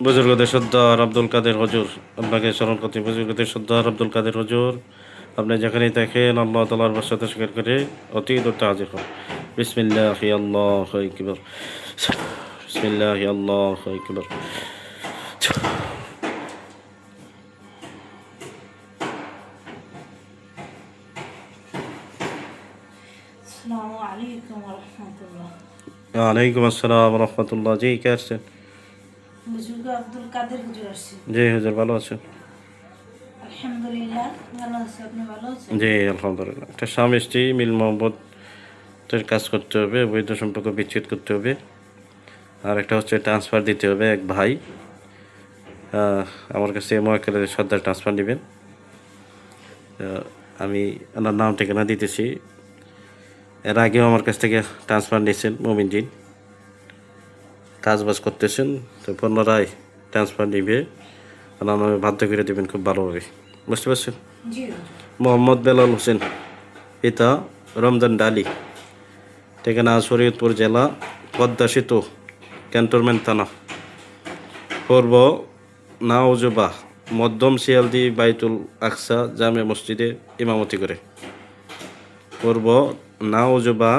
বুজুর্গদের সর্দার আব্দুল কাদের হুজুর, আপনাকে স্মরণ করতে বুজুর্গদের সর্দার আব্দুল কাদের হুজুর, আপনি যেখানেই দেখেন আল্লাহ তাআলার সাথে স্বীকার করে অতি দূরতে হাজির হন। বিসমিল্লাহি আল্লাহু আকবার। বিসমিল্লাহি আল্লাহু আকবার। আসসালামু আলাইকুম রহমতুল্লাহ। ওয়ালাইকুম আসসালাম রহমতুল্লাহ। জি, কে আসছেন? বুজুর্গ আব্দুল কাদের হুজুর আসছে। জি হুজুর, ভালো আছেন? আলহামদুলিল্লাহ ভালো আছে, আপনি ভালো আছেন? জি আলহামদুলিল্লাহ। একটা স্বামী স্ত্রী মিল মহব্বতের কাজ করতে হবে, বৈধ সম্পর্ক বিচ্ছেদ করতে হবে, আর একটা হচ্ছে ট্রান্সফার দিতে হবে। এক ভাই আমার কাছে মহাকালের সর্দার ট্রান্সফার নেবেন। আমি ওনার নাম ঠিকানা দিতেছি। এর আগেও আমার কাছ থেকে ট্রান্সফার নিয়েছেন মোমিনজিন, কাজবাজ করতেছেন, তো পুনরায় ট্রান্সফার নিবে। ওনার নামে বাধ্য করে দেবেন খুব ভালোভাবে, বুঝতে পারছেন? জি হুজুর। মোহাম্মদ বেলাল হোসেন, পিতা রমজান ডালি, ঠিকানা শরীয়তপুর জেলা, পদ্মা সেতু, ক্যান্টনমেন্ট থানা, পূর্ব নাওজুবা, মধ্যম শিয়ালদি বাইতুল আকসা জামে মসজিদে ইমামতি করে। পূর্ব নাওজুবা,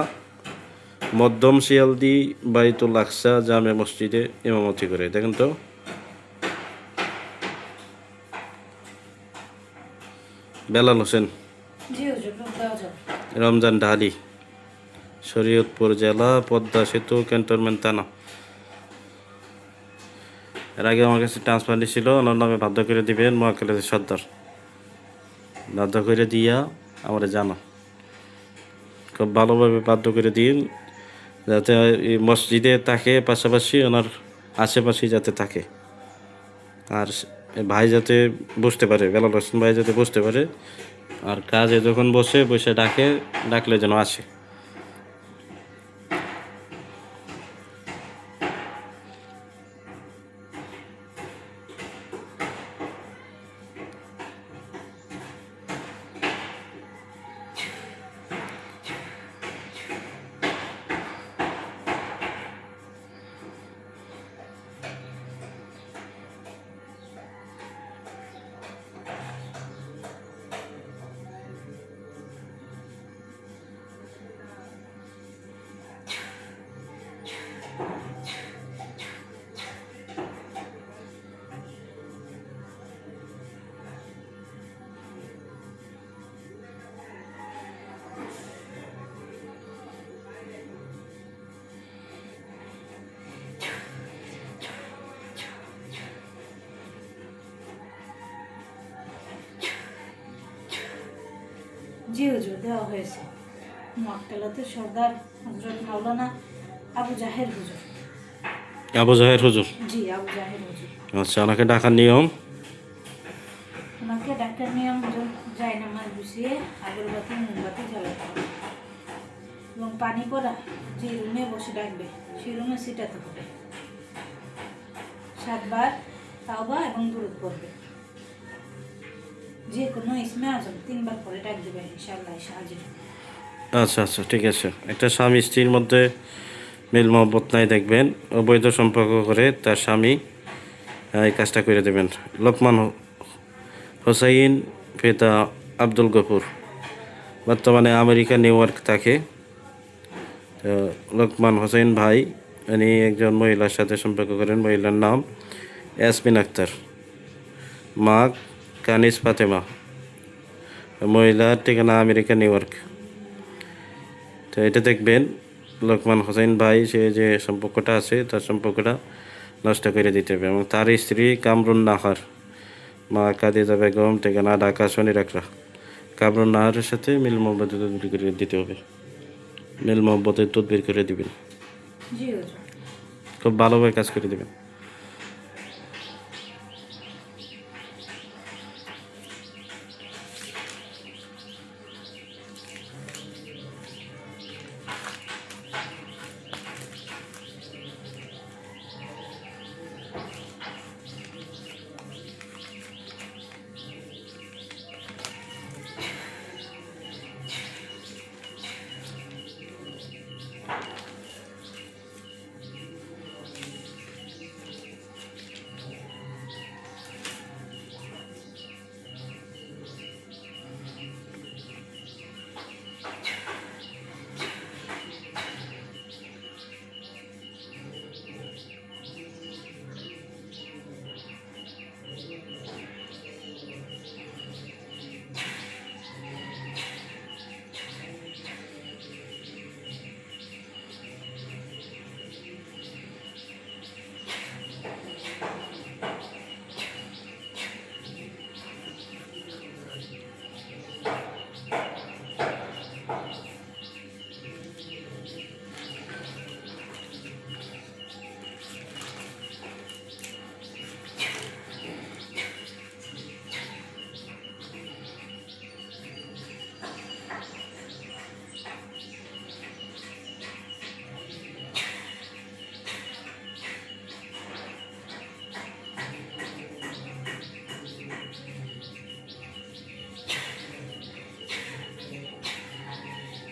মধ্যম শিয়ালদি বাইতুল আকসা জামে মসজিদে ইমামতি করে। দেখেন তো, বেলাল হোসেন, জি হুজুর, লোক দেওয়া যাবে। রমজান ঢালি, শরীয়তপুর জেলা, পদ্মা সেতু, ক্যান্টনমেন্ট থানা। এর আগে আমার কাছে ট্রান্সফার ছিল, ওনার নামে বাধ্য করে দিবেন মহাকালের সর্দার। বাধ্য করে দিয়া আমার জানা, খুব ভালোভাবে বাধ্য করে দিন, যাতে এই মসজিদে থাকে, পাশাপাশি ওনার আশেপাশেই যাতে থাকে। আর ভাই যাতে বুঝতে পারে, বেলাল হোসেন ভাই যাতে বুঝতে পারে, আর কাজে যখন বসে বসে ডাকলে যেন আসে। জি হুজুর, দেওয়া হয়েছে। মক্কেলাতে সর্দার হজরত মাওলানা আবু জাহের হুজুর। আবু জাহের হুজুর? জি, আবু জাহের হুজুর। আচ্ছা, ওনাকে ডাকার নিয়ম? ওনাকে ডাক্তার নিয়ম হুজুর, যায় নামাজ বসিয়ে আগরবাতি মোমবাতি জ্বালাতে হবে এবং পানি পড়া যে রুমে বসে ডাকবে সেই রুমে সিটাতে হবে। 7 বার তাওবা এবং দুরূদ পড়বে। যে কোনো ইসমে আজম 3 বার পরে ডাক দেবে, ইনশাআল্লাহ এসে হাজির হবে। আচ্ছা আচ্ছা, ঠিক আছে। একটা স্বামী স্ত্রীর মধ্যে মিল মহব্বত নাই দেখবেন, অবৈধ সম্পর্ক করে তার স্বামী এই কাজটা করে দেবেন। লোকমান হোসাইন, পিতা আব্দুল গফুর, বর্তমানে আমেরিকা নিউ ইয়র্ক থাকে। তো লোকমান হোসেন ভাই উনি একজন মহিলার সাথে সম্পর্ক করেন। মহিলার নাম ইয়াসমিন আক্তার, মা কানিস ফাতেমা। মহিলার ঠিকানা আমেরিকা নিউ ইয়র্ক। তো এটা দেখবেন, লোকমান হোসেন ভাই সে যে সম্পর্কটা আছে তার সম্পর্কটা নষ্ট করে দিতে হবে। এবং তার স্ত্রী কামরুন নাহার, মা কাদিজা বেগম, ঠিকানা ঢাকা শনি রাখরা। কামরুন নাহারের সাথে মিল মহব্বতের তদবির করে দিতে হবে, মিল মহব্বতের তদবির করে দিবেন। জি হুজুর। খুব ভালোভাবে কাজ করে দিবেন।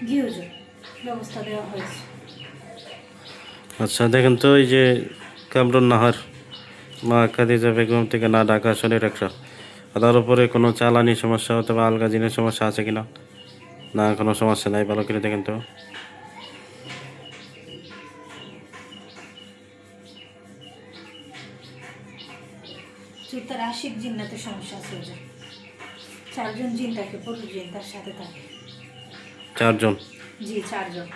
জি হুজুর, ব্যবস্থা দেওয়া হয়েছে। আচ্ছা দেখেন তো, এই যে কামরুন নাহার মা খাদিজা বেগম থেকে না ঢাকা শরীর একটা, তার উপরে কোনো চালানি সমস্যা অথবা আলগাজিনের সমস্যা আছে কিনা? না, কোনো সমস্যা নাই, ভালো করে দেখেন তো। তার আশিক জিন্নাতের সমস্যা আছে হুজুর। 4 জন জিন থাকে, পুরুষ জিন তার সাথে থাকে। 4 জন? জি 4 জন।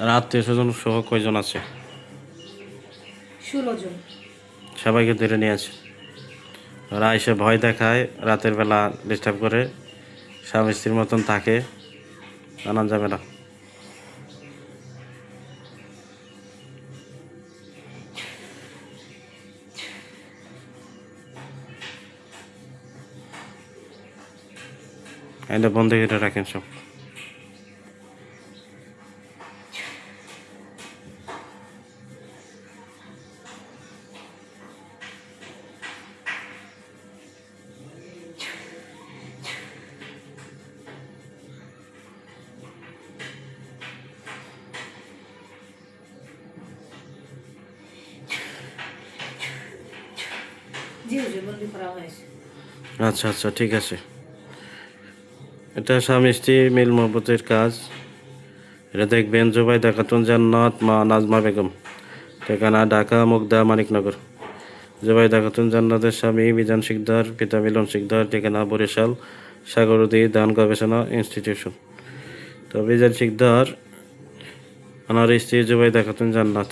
আর আত্মীয় স্বজন সহ কয়জন আছে? 16 জন। সবাইকে ধরে নিয়ে আছে। ওরা এসে ভয় দেখায়, রাতের বেলা ডিস্টার্ব করে, স্বামী স্ত্রীর মতন থাকে, আনা যাবে না। এটা বন্ধ করে রাখেন সব। জি হুজুর, বন্দি করা হয়েছে। আচ্ছা আচ্ছা, ঠিক আছে। এটা স্বামী স্ত্রী মিল মহব্বতের কাজ। এটা দেখবেন জুবাইদা খাতুন জান্নাত মা নাজমা বেগম, ঠিকানা ঢাকা মুগদা মানিকনগর। জুবাইদা খাতুন জান্নাতের স্বামী মিজান শিকদার, পিতা মিলন শিকদার, ঠিকানা বরিশাল সাগরদী ধান গবেষণা ইনস্টিটিউশন। তো মিজান শিকদার ওনার স্ত্রী জুবাইদা খাতুন জান্নাত,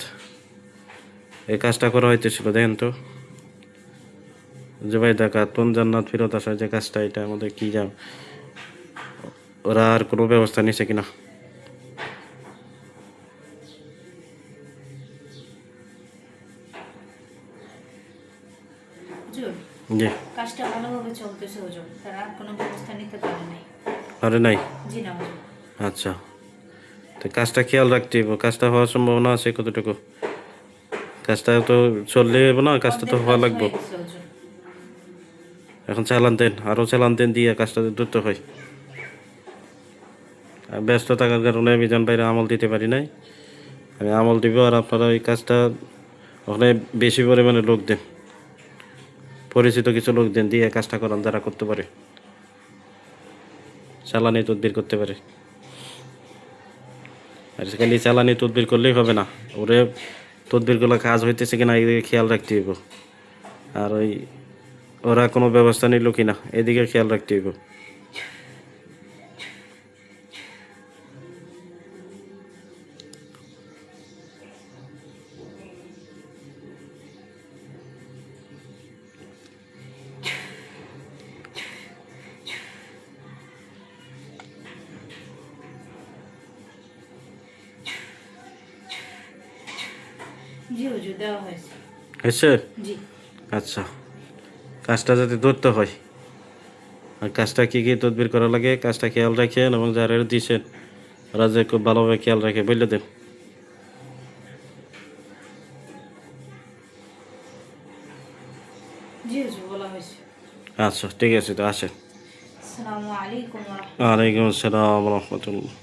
এই কাজটা করা হইতেছিল, দেখেন তো। জুবাইদা খাতুন জান্নাত ফেরত আসার যে কাজটা, এটা আমাদের কি জান, ওরা আর কোনো ব্যবস্থা নিছে কিনা? হুজুর, জি। কাজটা ভালোভাবে চলতেছে হুজুর, তারা আর কোনো ব্যবস্থা নিতে পারে নাই। আরে নাই? জি না হুজুর। আচ্ছা, তো কাজটা খেয়াল রাখতে হবে। কাজটা হওয়ার সম্ভাবনা আছে কতটুকু? কাজটা তো চললে হবে না, কাজটা তো অর্ধেক হওয়া কাজ লাগবে। হয়ে গেছে হুজুর। এখন চালান দেন, আরও চালান দেন, দিয়ে কাজটা দ্রুত হয়। আর ব্যস্ত থাকার কারণে মিজান ভাইরা আমল দিতে পারি নাই। আমি আমল দিব, আর আপনারা এই কাজটা ওখানে বেশি পরিমাণে লোক দেন, পরিচিত কিছু লোক দেন, দিয়ে কাজটা করান যারা করতে পারে, চালানি তদবির করতে পারে। আর খালি চালানি তদবির করলেই হবে না, ওরে তদবিরগুলো কাজ হইতেছে কিনা এদিকে খেয়াল রাখতে হইব। আর ওই ওরা কোনো ব্যবস্থা নিল কিনা এদিকে খেয়াল রাখতে হইব। জি হুজুর, দেওয়া হয়েছে। হয়েছে? জি। আচ্ছা, কাজটা যাতে ধরতে হয়, আর কাজটা কী কী তদবির করা লাগে, কাজটা খেয়াল রাখেন, এবং যারা দিয়েছেন ওরা যে খুব ভালোভাবে খেয়াল রাখে বললে দেন। জি হুজুর, বলা হয়েছে। আচ্ছা ঠিক আছে, তো আসেন। আসসালামু আলাইকুম ওয়া রাহমাতুল্লাহ। ওয়ালাইকুম আসসালাম রহমতুল্লাহ।